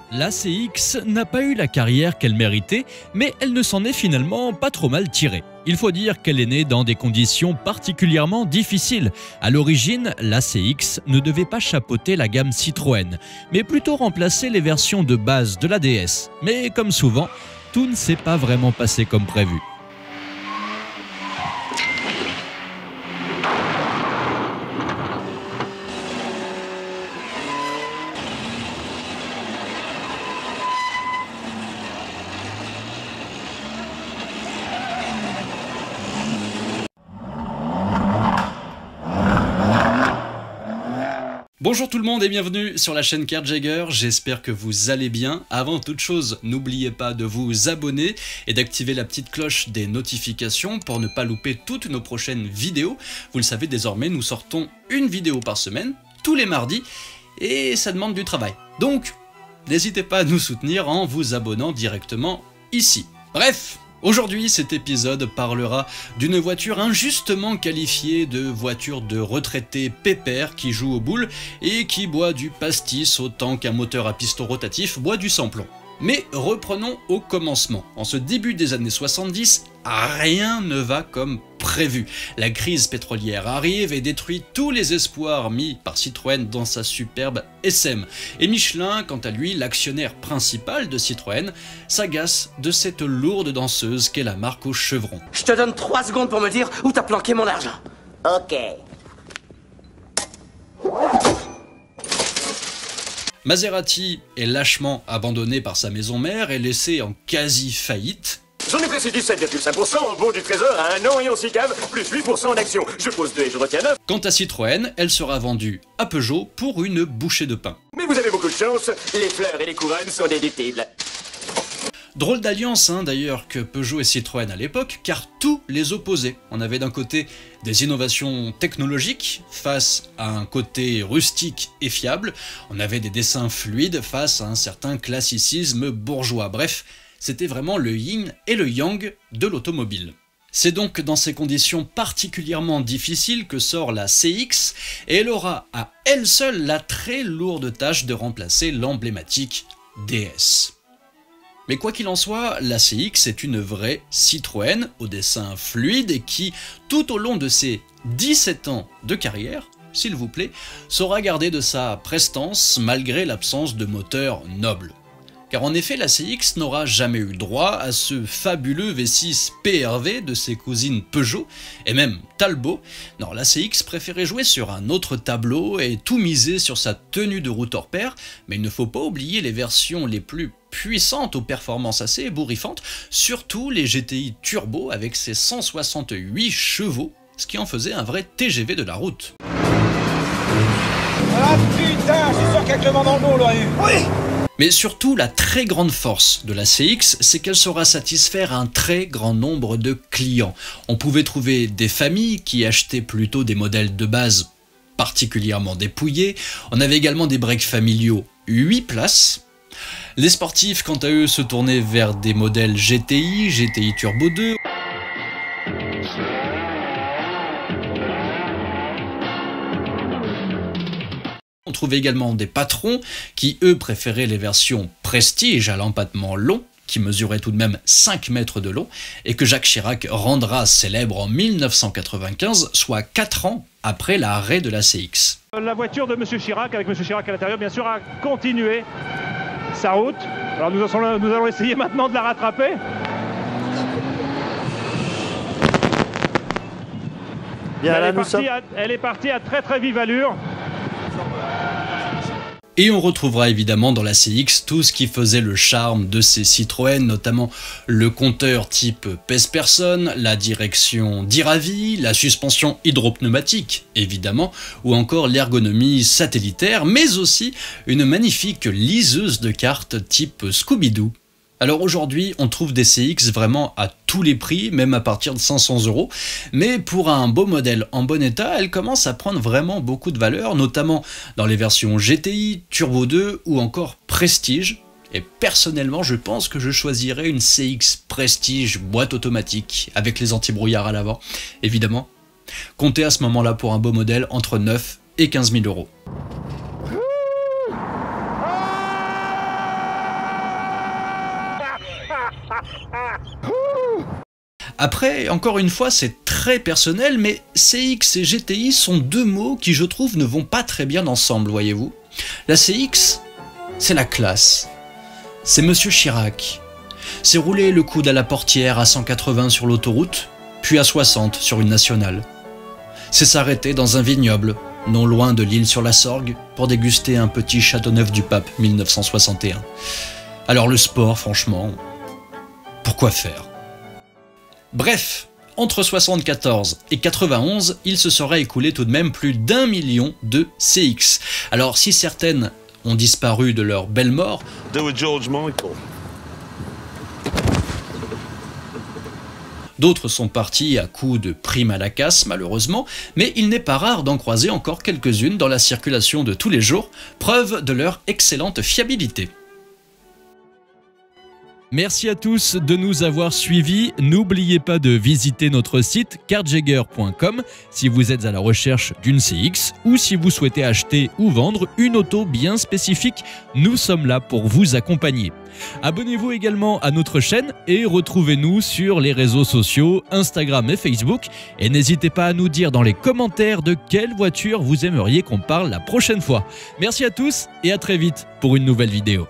La CX n'a pas eu la carrière qu'elle méritait, mais elle ne s'en est finalement pas trop mal tirée. Il faut dire qu'elle est née dans des conditions particulièrement difficiles. À l'origine, la CX ne devait pas chapeauter la gamme Citroën, mais plutôt remplacer les versions de base de la DS. Mais comme souvent, tout ne s'est pas vraiment passé comme prévu. Bonjour tout le monde et bienvenue sur la chaîne Kurt Jagger, j'espère que vous allez bien. Avant toute chose, n'oubliez pas de vous abonner et d'activer la petite cloche des notifications pour ne pas louper toutes nos prochaines vidéos. Vous le savez désormais, nous sortons une vidéo par semaine, tous les mardis, et ça demande du travail. Donc, n'hésitez pas à nous soutenir en vous abonnant directement ici. Bref, aujourd'hui, cet épisode parlera d'une voiture injustement qualifiée de voiture de retraité pépère qui joue aux boules et qui boit du pastis autant qu'un moteur à piston rotatif boit du sans-plomb. Mais reprenons au commencement. En ce début des années 70, rien ne va comme prévu. La crise pétrolière arrive et détruit tous les espoirs mis par Citroën dans sa superbe SM. Et Michelin, quant à lui, l'actionnaire principal de Citroën, s'agace de cette lourde danseuse qu'est la marque au chevron. Je te donne 3 secondes pour me dire où t'as planqué mon argent. Ok. Maserati est lâchement abandonné par sa maison mère et laissé en quasi-faillite. J'en ai placé 17,5% au bon du trésor à 1 an et en SICAV, plus 8% en actions. Je pose 2 et je retiens 9. Quant à Citroën, elle sera vendue à Peugeot pour une bouchée de pain. Mais vous avez beaucoup de chance, les fleurs et les couronnes sont déductibles. Drôle d'alliance d'ailleurs que Peugeot et Citroën à l'époque, car tout les opposait. On avait d'un côté des innovations technologiques face à un côté rustique et fiable, on avait des dessins fluides face à un certain classicisme bourgeois. Bref, c'était vraiment le yin et le yang de l'automobile. C'est donc dans ces conditions particulièrement difficiles que sort la CX, et elle aura à elle seule la très lourde tâche de remplacer l'emblématique DS. Mais quoi qu'il en soit, la CX est une vraie Citroën au dessin fluide et qui, tout au long de ses 17 ans de carrière, s'il vous plaît, saura garder de sa prestance malgré l'absence de moteur noble. Car en effet, la CX n'aura jamais eu droit à ce fabuleux V6 PRV de ses cousines Peugeot et même Talbot. Non, la CX préférait jouer sur un autre tableau et tout miser sur sa tenue de route hors pair, mais il ne faut pas oublier les versions les plus puissantes aux performances assez ébouriffantes, surtout les GTI Turbo avec ses 168 chevaux, ce qui en faisait un vrai TGV de la route. Ah putain, je suis sûr qu'avec le vent dans le dos, on l'aurait eu. Oui! Mais surtout, la très grande force de la CX, c'est qu'elle saura satisfaire un très grand nombre de clients. On pouvait trouver des familles qui achetaient plutôt des modèles de base particulièrement dépouillés. On avait également des breaks familiaux 8 places. Les sportifs, quant à eux, se tournaient vers des modèles GTI, GTI Turbo 2. On trouvait également des patrons qui, eux, préféraient les versions Prestige à l'empattement long, qui mesuraient tout de même 5 mètres de long, et que Jacques Chirac rendra célèbre en 1995, soit 4 ans après l'arrêt de la CX. La voiture de M. Chirac, avec M. Chirac à l'intérieur, bien sûr, a continué sa route. Alors nous allons essayer maintenant de la rattraper. Bien, Elle est partie à très très vive allure. Et on retrouvera évidemment dans la CX tout ce qui faisait le charme de ces Citroën, notamment le compteur type pèse-personne, la direction d'Iravi, la suspension hydropneumatique évidemment, ou encore l'ergonomie satellitaire, mais aussi une magnifique liseuse de cartes type Scooby-Doo. Alors aujourd'hui, on trouve des CX vraiment à tous les prix, même à partir de 500 €, mais pour un beau modèle en bon état, elle commence à prendre vraiment beaucoup de valeur, notamment dans les versions GTI, Turbo 2 ou encore Prestige. Et personnellement, je pense que je choisirais une CX Prestige boîte automatique, avec les anti-brouillards à l'avant, évidemment. Comptez à ce moment-là pour un beau modèle entre 9 et 15 000 €. Après, encore une fois, c'est très personnel, mais CX et GTI sont deux mots qui, je trouve, ne vont pas très bien ensemble, voyez-vous. La CX, c'est la classe. C'est Monsieur Chirac. C'est rouler le coude à la portière à 180 sur l'autoroute, puis à 60 sur une nationale. C'est s'arrêter dans un vignoble, non loin de l'Île-sur-la-Sorgue, pour déguster un petit Châteauneuf-du-Pape 1961. Alors le sport, franchement, pourquoi faire ? Bref, entre 74 et 91, il se serait écoulé tout de même plus d'1 million de CX. Alors si certaines ont disparu de leur belle mort, d'autres sont partis à coups de primes à la casse, malheureusement, mais il n'est pas rare d'en croiser encore quelques-unes dans la circulation de tous les jours, preuve de leur excellente fiabilité. Merci à tous de nous avoir suivis. N'oubliez pas de visiter notre site carjaeger.com si vous êtes à la recherche d'une CX ou si vous souhaitez acheter ou vendre une auto bien spécifique. Nous sommes là pour vous accompagner. Abonnez-vous également à notre chaîne et retrouvez-nous sur les réseaux sociaux Instagram et Facebook. Et n'hésitez pas à nous dire dans les commentaires de quelle voiture vous aimeriez qu'on parle la prochaine fois. Merci à tous et à très vite pour une nouvelle vidéo.